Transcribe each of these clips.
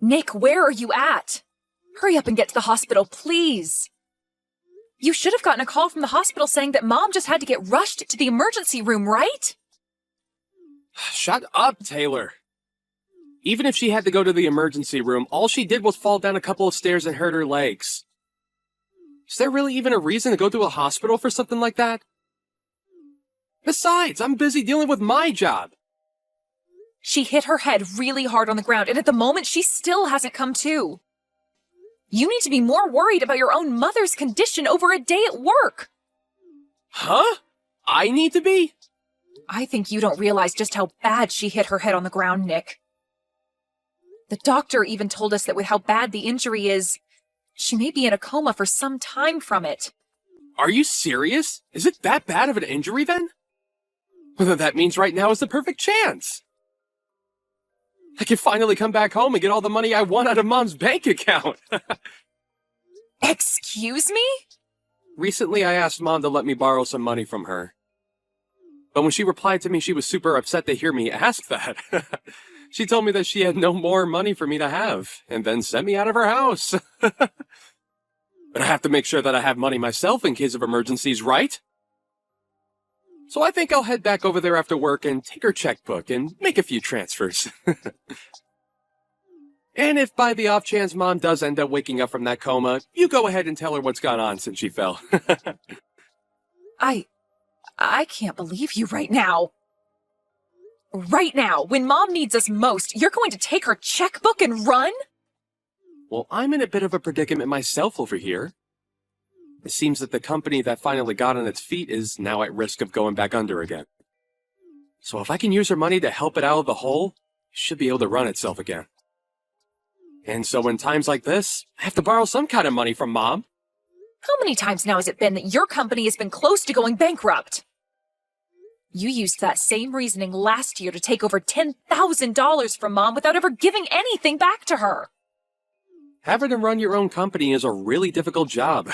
Nick, where are you at? Hurry up and get to the hospital, please. You should have gotten a call from the hospital saying that Mom just had to get rushed to the emergency room, right? Shut up, Taylor. Even if she had to go to the emergency room, all she did was fall down a couple of stairs and hurt her legs. Is there really even a reason to go to a hospital for something like that? Besides, I'm busy dealing with my job. She hit her head really hard on the ground, and at the moment, she still hasn't come to. You need to be more worried about your own mother's condition over a day at work. Huh? I need to be? I think you don't realize just how bad she hit her head on the ground, Nick. The doctor even told us that with how bad the injury is, she may be in a coma for some time from it. Are you serious? Is it that bad of an injury then? Well, that means right now is the perfect chance. I can finally come back home and get all the money I want out of Mom's bank account. Excuse me? Recently, I asked Mom to let me borrow some money from her. But when she replied to me, she was super upset to hear me ask that. She told me that she had no more money for me to have, and then sent me out of her house. But I have to make sure that I have money myself in case of emergencies, right? So I think I'll head back over there after work and take her checkbook and make a few transfers. And if by the off chance Mom does end up waking up from that coma, you go ahead and tell her what's gone on since she fell. I can't believe you right now. Right now, when Mom needs us most, you're going to take her checkbook and run? Well, I'm in a bit of a predicament myself over here. It seems that the company that finally got on its feet is now at risk of going back under again. So if I can use her money to help it out of the hole, it should be able to run itself again. And so in times like this, I have to borrow some kind of money from Mom. How many times now has it been that your company has been close to going bankrupt? You used that same reasoning last year to take over $10,000 from Mom without ever giving anything back to her. Having to run your own company is a really difficult job.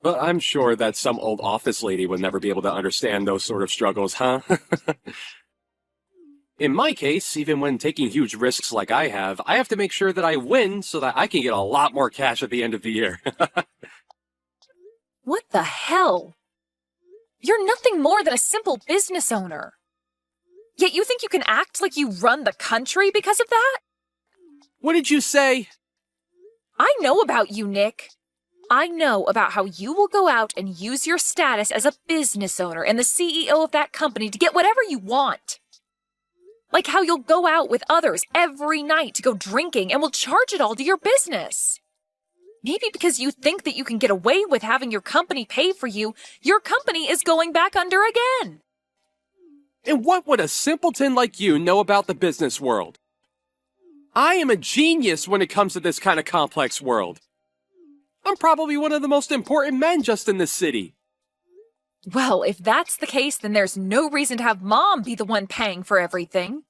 But I'm sure that some old office lady would never be able to understand those sort of struggles, huh? In my case, even when taking huge risks like I have to make sure that I win so that I can get a lot more cash at the end of the year. What the hell? You're nothing more than a simple business owner. Yet you think you can act like you run the country because of that? What did you say? I know about you, Nick. I know about how you will go out and use your status as a business owner and the CEO of that company to get whatever you want. Like how you'll go out with others every night to go drinking and will charge it all to your business. Maybe because you think that you can get away with having your company pay for you, your company is going back under again. And what would a simpleton like you know about the business world? I am a genius when it comes to this kind of complex world. I'm probably one of the most important men just in this city. Well, if that's the case, then there's no reason to have Mom be the one paying for everything.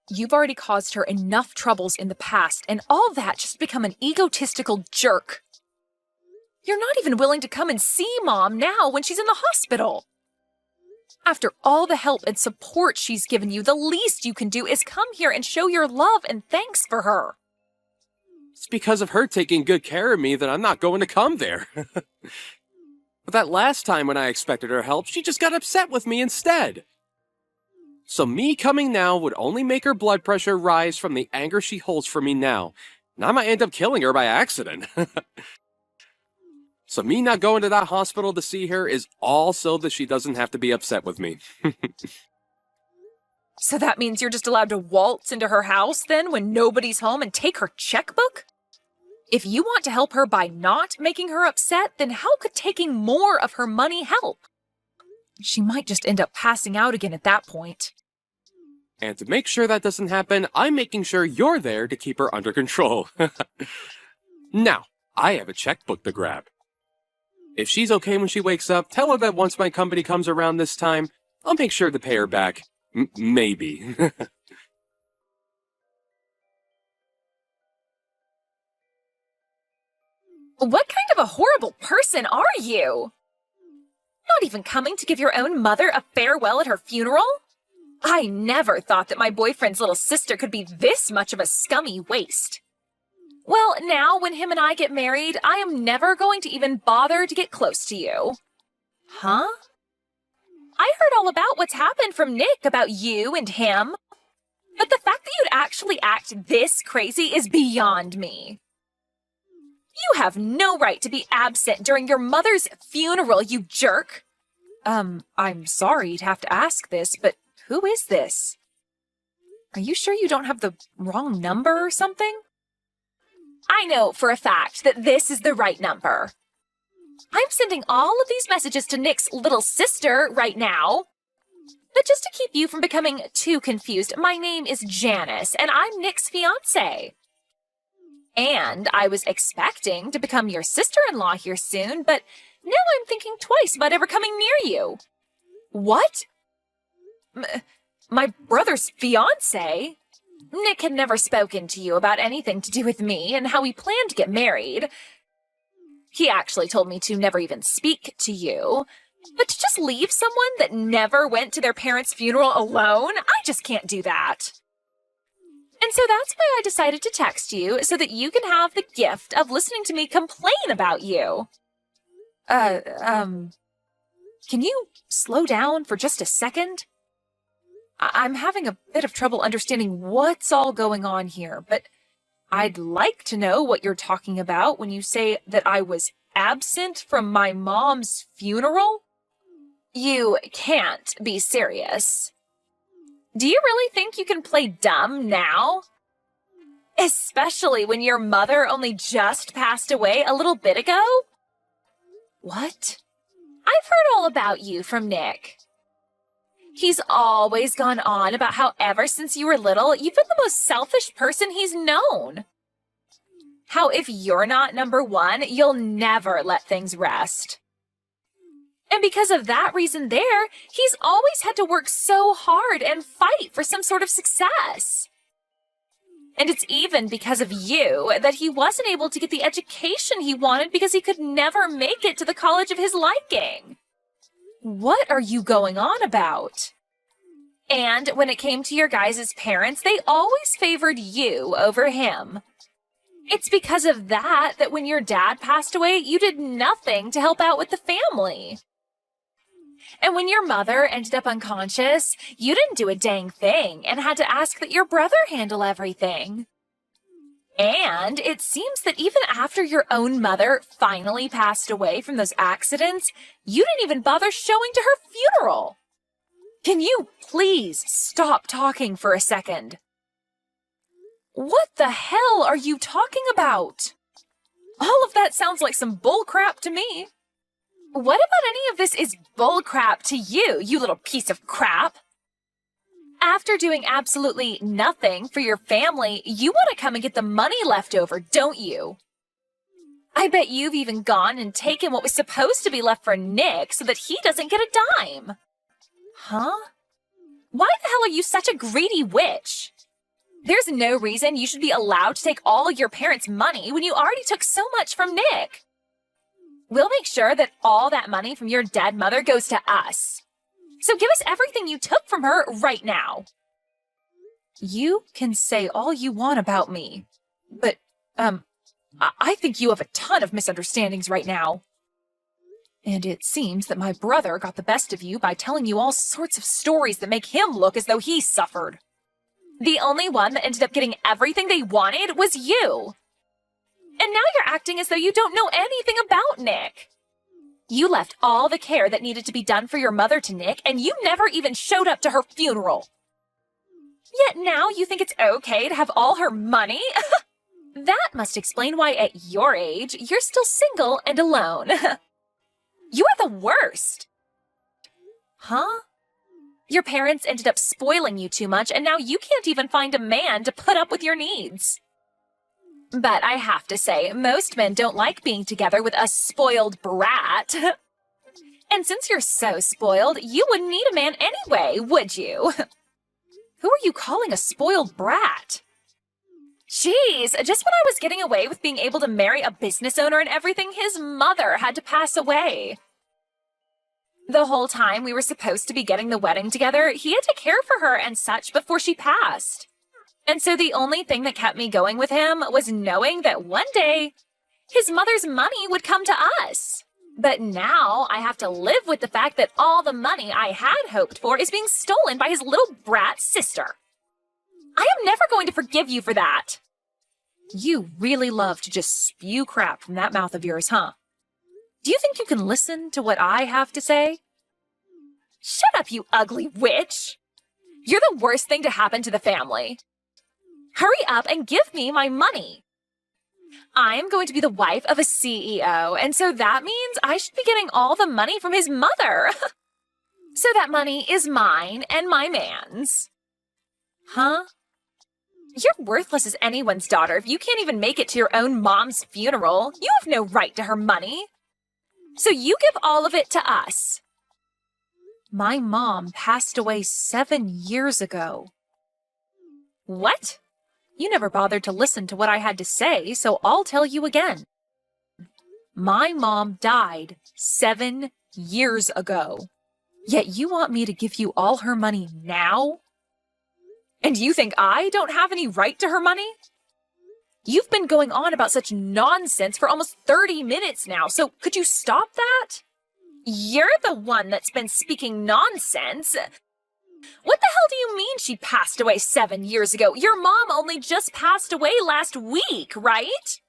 You've already caused her enough troubles in the past, and all that just to become an egotistical jerk. You're not even willing to come and see Mom now when she's in the hospital. After all the help and support she's given you, the least you can do is come here and show your love and thanks for her. It's because of her taking good care of me that I'm not going to come there. But that last time when I expected her help, she just got upset with me instead. So me coming now would only make her blood pressure rise from the anger she holds for me now, and I might end up killing her by accident. So me not going to that hospital to see her is all so that she doesn't have to be upset with me. So that means you're just allowed to waltz into her house then when nobody's home and take her checkbook? If you want to help her by not making her upset, then how could taking more of her money help? She might just end up passing out again at that point. And to make sure that doesn't happen, I'm making sure you're there to keep her under control. Now, I have a checkbook to grab. If she's okay when she wakes up, tell her that once my company comes around this time, I'll make sure to pay her back. Maybe. What kind of a horrible person are you? Not even coming to give your own mother a farewell at her funeral? I never thought that my boyfriend's little sister could be this much of a scummy waste. Well, now when him and I get married, I am never going to even bother to get close to you. Huh? I heard all about what's happened from Nick about you and him. But the fact that you'd actually act this crazy is beyond me. You have no right to be absent during your mother's funeral, you jerk. I'm sorry to have to ask this, but who is this? Are you sure you don't have the wrong number or something? I know for a fact that this is the right number. I'm sending all of these messages to Nick's little sister right now. But just to keep you from becoming too confused, my name is Janice, and I'm Nick's fiancée. And I was expecting to become your sister-in-law here soon, but now I'm thinking twice about ever coming near you. What? My brother's fiancé? Nick had never spoken to you about anything to do with me and how we planned to get married. He actually told me to never even speak to you. But to just leave someone that never went to their parents' funeral alone, I just can't do that. And so that's why I decided to text you, so that you can have the gift of listening to me complain about you. Can you slow down for just a second? I'm having a bit of trouble understanding what's all going on here, but I'd like to know what you're talking about when you say that I was absent from my mom's funeral. You can't be serious. Do you really think you can play dumb now? Especially when your mother only just passed away a little bit ago? What? I've heard all about you from Nick. He's always gone on about how ever since you were little, you've been the most selfish person he's known. How if you're not number one, you'll never let things rest. And because of that reason there, he's always had to work so hard and fight for some sort of success. And it's even because of you that he wasn't able to get the education he wanted because he could never make it to the college of his liking. What are you going on about? And when it came to your guys' parents, they always favored you over him. It's because of that that when your dad passed away, you did nothing to help out with the family. And when your mother ended up unconscious, you didn't do a dang thing and had to ask that your brother handle everything. And it seems that even after your own mother finally passed away from those accidents, you didn't even bother showing to her funeral. Can you please stop talking for a second? What the hell are you talking about? All of that sounds like some bullcrap to me. What about any of this is bullcrap to you, you little piece of crap? After doing absolutely nothing for your family, you want to come and get the money left over, don't you? I bet you've even gone and taken what was supposed to be left for Nick so that he doesn't get a dime. Huh? Why the hell are you such a greedy witch? There's no reason you should be allowed to take all your parents' money when you already took so much from Nick. We'll make sure that all that money from your dead mother goes to us. So give us everything you took from her right now. You can say all you want about me, but, I think you have a ton of misunderstandings right now. And it seems that my brother got the best of you by telling you all sorts of stories that make him look as though he suffered. The only one that ended up getting everything they wanted was you. And now you're acting as though you don't know anything about Nick. You left all the care that needed to be done for your mother to Nick, and you never even showed up to her funeral. Yet now you think it's okay to have all her money? That must explain why at your age, you're still single and alone. You are the worst. Huh? Your parents ended up spoiling you too much, and now you can't even find a man to put up with your needs. But I have to say, most men don't like being together with a spoiled brat. And since you're so spoiled, you wouldn't need a man anyway, would you? Who are you calling a spoiled brat? Jeez, just when I was getting away with being able to marry a business owner and everything, his mother had to pass away. The whole time we were supposed to be getting the wedding together, he had to care for her and such before she passed. And so the only thing that kept me going with him was knowing that one day his mother's money would come to us. But now I have to live with the fact that all the money I had hoped for is being stolen by his little brat sister. I am never going to forgive you for that. You really love to just spew crap from that mouth of yours, huh? Do you think you can listen to what I have to say? Shut up, you ugly witch! You're the worst thing to happen to the family. Hurry up and give me my money. I am going to be the wife of a CEO, and so that means I should be getting all the money from his mother. So that money is mine and my man's. Huh? You're worthless as anyone's daughter if you can't even make it to your own mom's funeral. You have no right to her money. So you give all of it to us. My mom passed away 7 years ago. What? You never bothered to listen to what I had to say, so I'll tell you again. My mom died 7 years ago. Yet you want me to give you all her money now? And you think I don't have any right to her money? You've been going on about such nonsense for almost 30 minutes now, so could you stop that? You're the one that's been speaking nonsense. What the hell do you mean she passed away 7 years ago? Your mom only just passed away last week, right?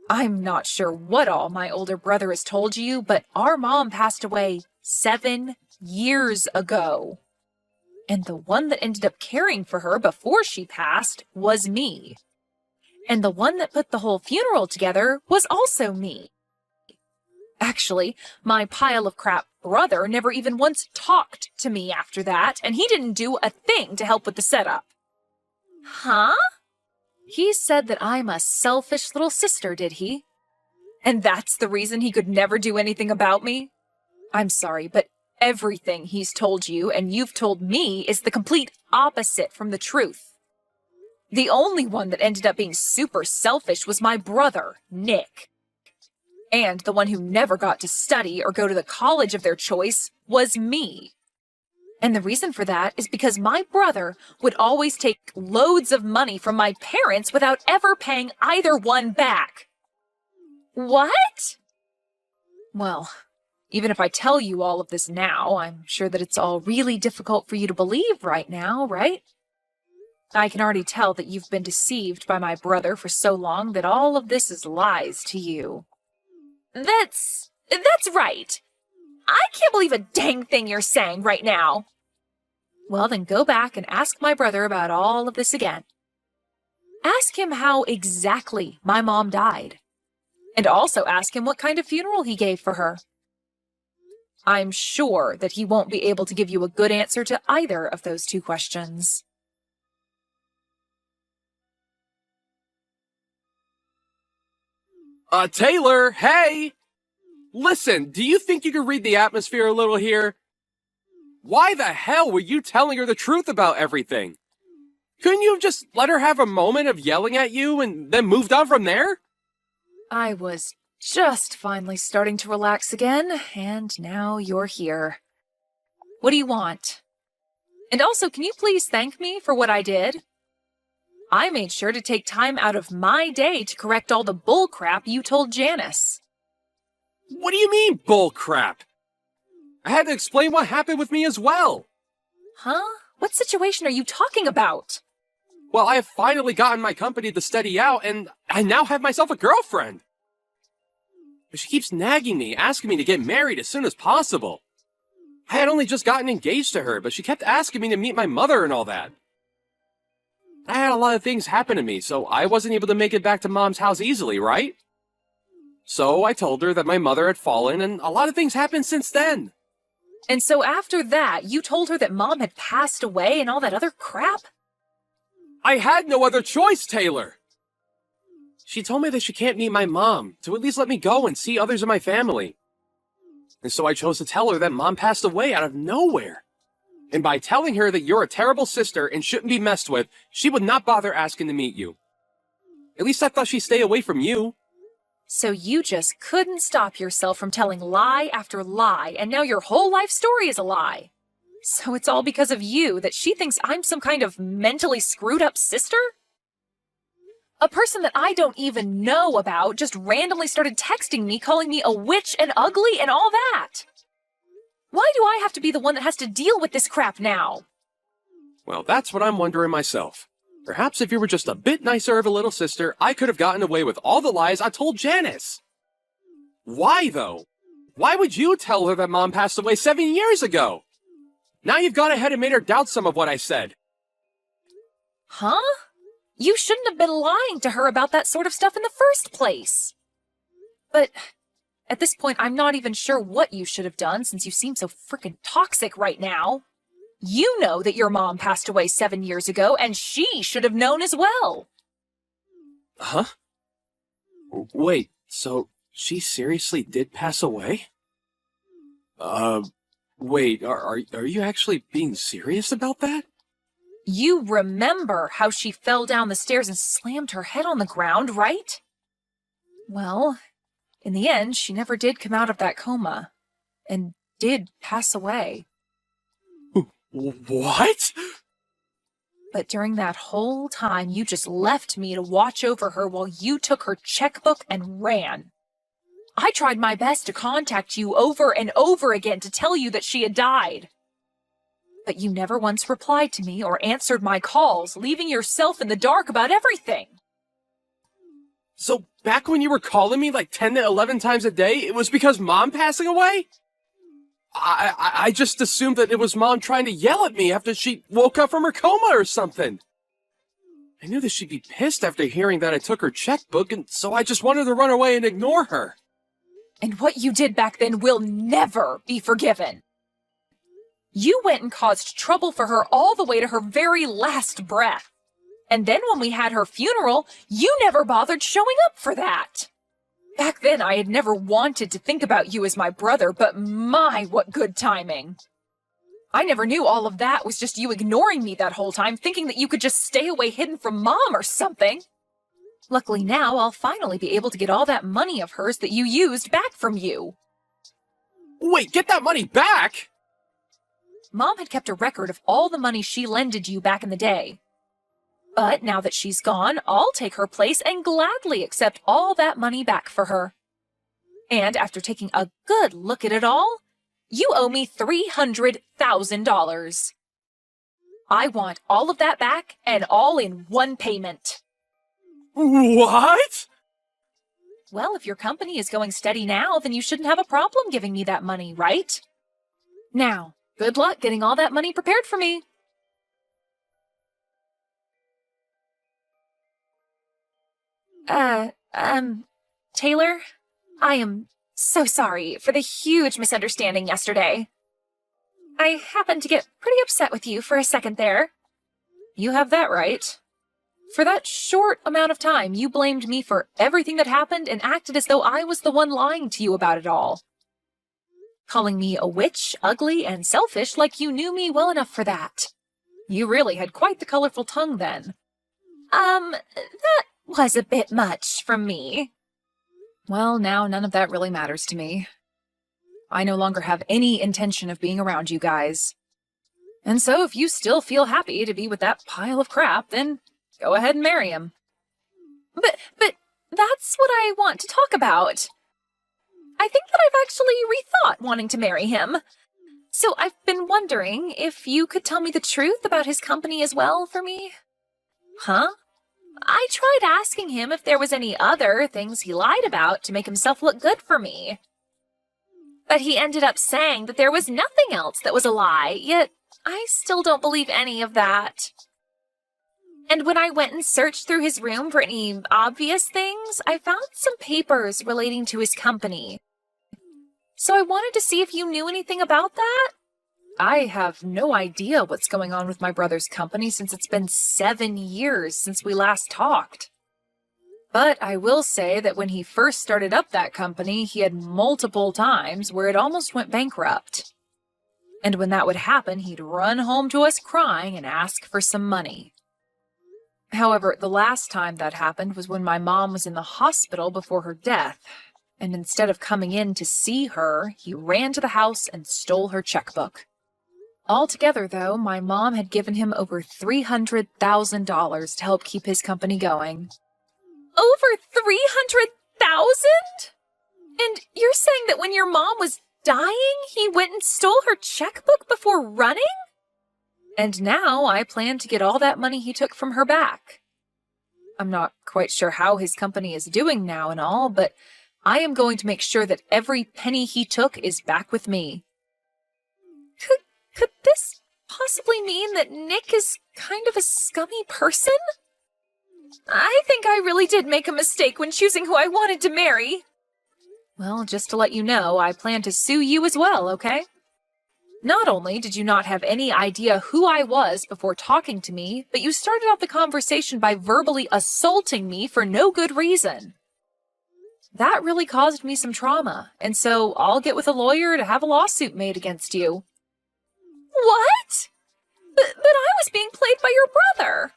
I'm not sure what all my older brother has told you, but our mom passed away 7 years ago. And the one that ended up caring for her before she passed was me. And the one that put the whole funeral together was also me. Actually, my pile of crap brother never even once talked to me after that, and he didn't do a thing to help with the setup. Huh? He said that I'm a selfish little sister, did he? And that's the reason he could never do anything about me? I'm sorry, but everything he's told you and you've told me is the complete opposite from the truth. The only one that ended up being super selfish was my brother, Nick. And the one who never got to study or go to the college of their choice was me. And the reason for that is because my brother would always take loads of money from my parents without ever paying either one back. What? Well, even if I tell you all of this now, I'm sure that it's all really difficult for you to believe right now, right? I can already tell that you've been deceived by my brother for so long that all of this is lies to you. That's right. I can't believe a dang thing you're saying right now. Well, then go back and ask my brother about all of this again. Ask him how exactly my mom died. And also ask him what kind of funeral he gave for her. I'm sure that he won't be able to give you a good answer to either of those two questions. Taylor, hey! Listen, do you think you can read the atmosphere a little here? Why the hell were you telling her the truth about everything? Couldn't you have just let her have a moment of yelling at you and then moved on from there? I was just finally starting to relax again, and now you're here. What do you want? And also, can you please thank me for what I did? I made sure to take time out of my day to correct all the bull crap you told Janice. What do you mean, bull crap? I had to explain what happened with me as well. Huh? What situation are you talking about? Well, I have finally gotten my company to steady out, and I now have myself a girlfriend. But she keeps nagging me, asking me to get married as soon as possible. I had only just gotten engaged to her, but she kept asking me to meet my mother and all that. I had a lot of things happen to me, so I wasn't able to make it back to Mom's house easily, right? So I told her that my mother had fallen, and a lot of things happened since then. And so after that, you told her that Mom had passed away and all that other crap? I had no other choice, Taylor! She told me that she can't meet my mom, to at least let me go and see others in my family. And so I chose to tell her that Mom passed away out of nowhere. And by telling her that you're a terrible sister and shouldn't be messed with, she would not bother asking to meet you. At least I thought she'd stay away from you. So you just couldn't stop yourself from telling lie after lie, and now your whole life story is a lie. So it's all because of you that she thinks I'm some kind of mentally screwed up sister? A person that I don't even know about just randomly started texting me, calling me a witch and ugly and all that. Why do I have to be the one that has to deal with this crap now? Well, that's what I'm wondering myself. Perhaps if you were just a bit nicer of a little sister, I could have gotten away with all the lies I told Janice. Why, though? Why would you tell her that Mom passed away 7 years ago? Now you've gone ahead and made her doubt some of what I said. Huh? You shouldn't have been lying to her about that sort of stuff in the first place. But at this point, I'm not even sure what you should have done since you seem so frickin' toxic right now. You know that your mom passed away 7 years ago, and she should have known as well. Huh? Wait, so she seriously did pass away? Wait, are you actually being serious about that? You remember how she fell down the stairs and slammed her head on the ground, right? Well, in the end, she never did come out of that coma, and did pass away. What? But during that whole time, you just left me to watch over her while you took her checkbook and ran. I tried my best to contact you over and over again to tell you that she had died. But you never once replied to me or answered my calls, leaving yourself in the dark about everything. So back when you were calling me like 10 to 11 times a day, it was because Mom passing away? I just assumed that it was Mom trying to yell at me after she woke up from her coma or something. I knew that she'd be pissed after hearing that I took her checkbook, and so I just wanted to run away and ignore her. And what you did back then will never be forgiven. You went and caused trouble for her all the way to her very last breath. And then when we had her funeral, you never bothered showing up for that. Back then, I had never wanted to think about you as my brother, but my, what good timing. I never knew all of that was just you ignoring me that whole time, thinking that you could just stay away hidden from Mom or something. Luckily now, I'll finally be able to get all that money of hers that you used back from you. Wait, get that money back? Mom had kept a record of all the money she lended you back in the day. But now that she's gone, I'll take her place and gladly accept all that money back for her. And after taking a good look at it all, you owe me $300,000. I want all of that back and all in one payment. What? Well, if your company is going steady now, then you shouldn't have a problem giving me that money, right? Now, good luck getting all that money prepared for me. Taylor, I am so sorry for the huge misunderstanding yesterday. I happened to get pretty upset with you for a second there. You have that right. For that short amount of time, you blamed me for everything that happened and acted as though I was the one lying to you about it all. Calling me a witch, ugly, and selfish like you knew me well enough for that. You really had quite the colorful tongue then. That was a bit much from me. Well, now none of that really matters to me. I no longer have any intention of being around you guys. And so if you still feel happy to be with that pile of crap, then go ahead and marry him. But that's what I want to talk about. I think that I've actually rethought wanting to marry him. So I've been wondering if you could tell me the truth about his company as well for me. Huh? I tried asking him if there was any other things he lied about to make himself look good for me. But he ended up saying that there was nothing else that was a lie, yet I still don't believe any of that. And when I went and searched through his room for any obvious things, I found some papers relating to his company. So I wanted to see if you knew anything about that. I have no idea what's going on with my brother's company since it's been 7 years since we last talked. But I will say that when he first started up that company, he had multiple times where it almost went bankrupt. And when that would happen, he'd run home to us crying and ask for some money. However, the last time that happened was when my mom was in the hospital before her death, and instead of coming in to see her, he ran to the house and stole her checkbook. Altogether, though, my mom had given him over $300,000 to help keep his company going. Over $300,000? And you're saying that when your mom was dying, he went and stole her checkbook before running? And now I plan to get all that money he took from her back. I'm not quite sure how his company is doing now and all, but I am going to make sure that every penny he took is back with me. Could this possibly mean that Nick is kind of a scummy person? I think I really did make a mistake when choosing who I wanted to marry. Well, just to let you know, I plan to sue you as well, okay? Not only did you not have any idea who I was before talking to me, but you started off the conversation by verbally assaulting me for no good reason. That really caused me some trauma, and so I'll get with a lawyer to have a lawsuit made against you. What? But I was being played by your brother.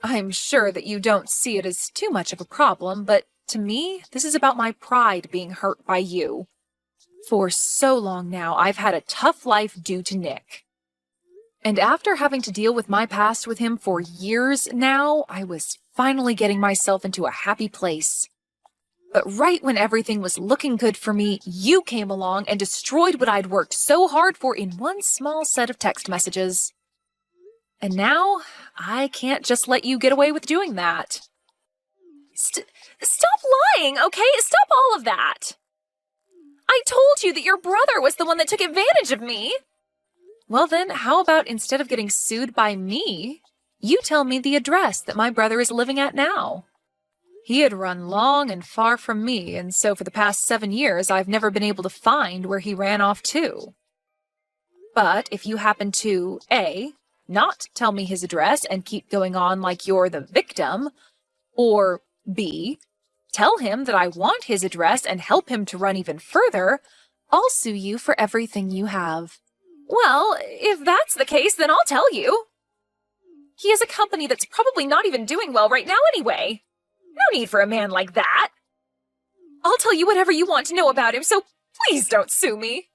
I'm sure that you don't see it as too much of a problem, but to me, this is about my pride being hurt by you. For so long now, I've had a tough life due to Nick. And after having to deal with my past with him for years now, I was finally getting myself into a happy place. But right when everything was looking good for me, you came along and destroyed what I'd worked so hard for in one small set of text messages. And now, I can't just let you get away with doing that. Stop lying, okay? Stop all of that! I told you that your brother was the one that took advantage of me! Well then, how about instead of getting sued by me, you tell me the address that my brother is living at now? He had run long and far from me, and so for the past 7 years I've never been able to find where he ran off to. But if you happen to, A, not tell me his address and keep going on like you're the victim, or B, tell him that I want his address and help him to run even further, I'll sue you for everything you have. Well, if that's the case, then I'll tell you. He has a company that's probably not even doing well right now anyway. No need for a man like that. I'll tell you whatever you want to know about him, so please don't sue me.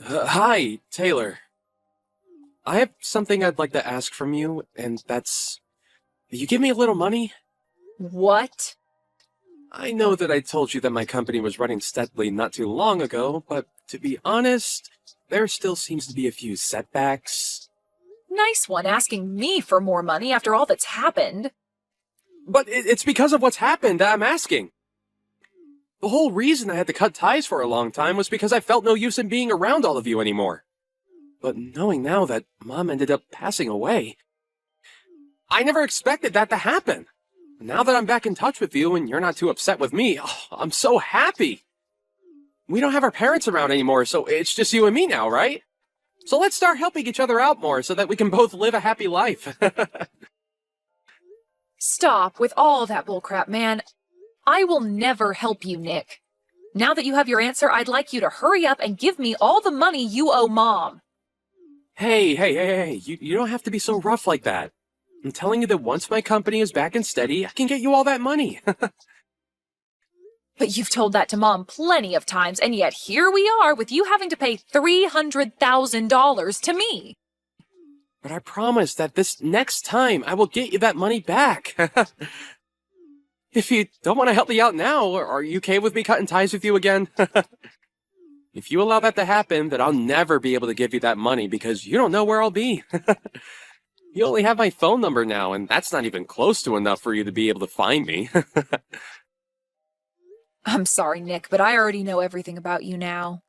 Hi, Taylor. I have something I'd like to ask from you, and that's... You give me a little money? What? I know that I told you that my company was running steadily not too long ago, but to be honest, there still seems to be a few setbacks. Nice one, asking me for more money after all that's happened. But it's because of what's happened that I'm asking. The whole reason I had to cut ties for a long time was because I felt no use in being around all of you anymore. But knowing now that Mom ended up passing away, I never expected that to happen. Now that I'm back in touch with you and you're not too upset with me, I'm so happy. We don't have our parents around anymore, so it's just you and me now, right? So let's start helping each other out more so that we can both live a happy life. Stop with all that bullcrap, man. I will never help you, Nick. Now that you have your answer, I'd like you to hurry up and give me all the money you owe Mom. Hey, you don't have to be so rough like that. I'm telling you that once my company is back and steady, I can get you all that money. But you've told that to Mom plenty of times, and yet here we are with you having to pay $300,000 to me. But I promise that this next time I will get you that money back. If you don't want to help me out now, are you okay with me cutting ties with you again? If you allow that to happen, then I'll never be able to give you that money because you don't know where I'll be. You only have my phone number now, and that's not even close to enough for you to be able to find me. I'm sorry, Nick, but I already know everything about you now.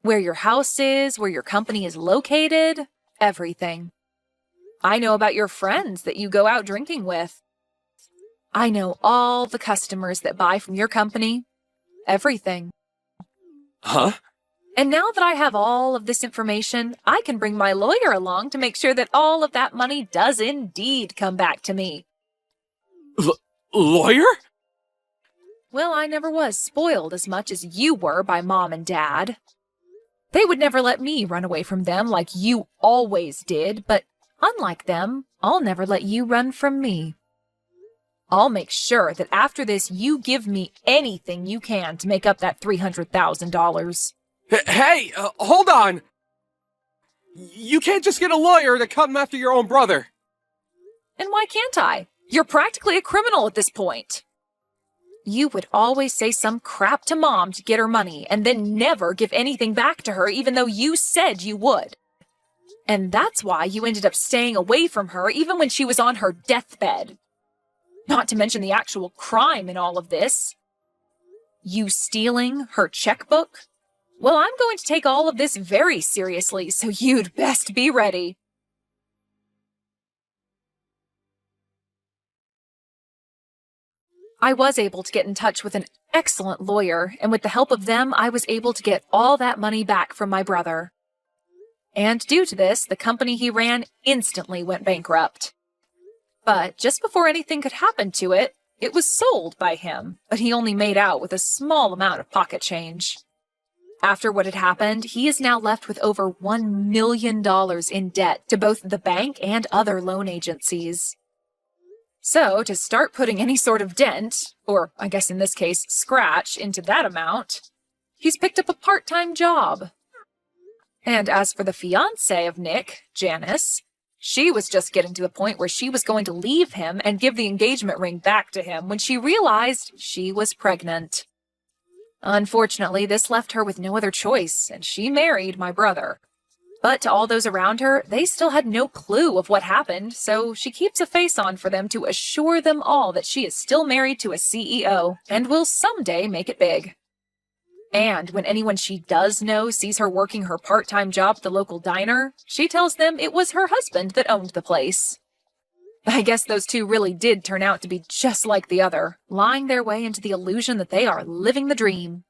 Where your house is, where your company is located, everything. I know about your friends that you go out drinking with. I know all the customers that buy from your company. Everything. Huh? And now that I have all of this information, I can bring my lawyer along to make sure that all of that money does indeed come back to me. Lawyer? Well, I never was spoiled as much as you were by Mom and Dad. They would never let me run away from them like you always did, but unlike them, I'll never let you run from me. I'll make sure that after this you give me anything you can to make up that $300,000. Hey, hold on! You can't just get a lawyer to come after your own brother. And why can't I? You're practically a criminal at this point. You would always say some crap to Mom to get her money and then never give anything back to her even though you said you would. And that's why you ended up staying away from her even when she was on her deathbed. Not to mention the actual crime in all of this. You stealing her checkbook? Well, I'm going to take all of this very seriously, so you'd best be ready. I was able to get in touch with an excellent lawyer, and with the help of them, I was able to get all that money back from my brother. And due to this, the company he ran instantly went bankrupt. But just before anything could happen to it, it was sold by him, but he only made out with a small amount of pocket change. After what had happened, he is now left with over $1 million in debt to both the bank and other loan agencies. So, to start putting any sort of dent, or I guess in this case, scratch, into that amount, he's picked up a part-time job. And as for the fiancée of Nick, Janice, she was just getting to the point where she was going to leave him and give the engagement ring back to him when she realized she was pregnant. Unfortunately, this left her with no other choice, and she married my brother. But to all those around her, they still had no clue of what happened, so she keeps a face on for them to assure them all that she is still married to a CEO and will someday make it big. And when anyone she does know sees her working her part-time job at the local diner, she tells them it was her husband that owned the place. I guess those two really did turn out to be just like the other, lying their way into the illusion that they are living the dream.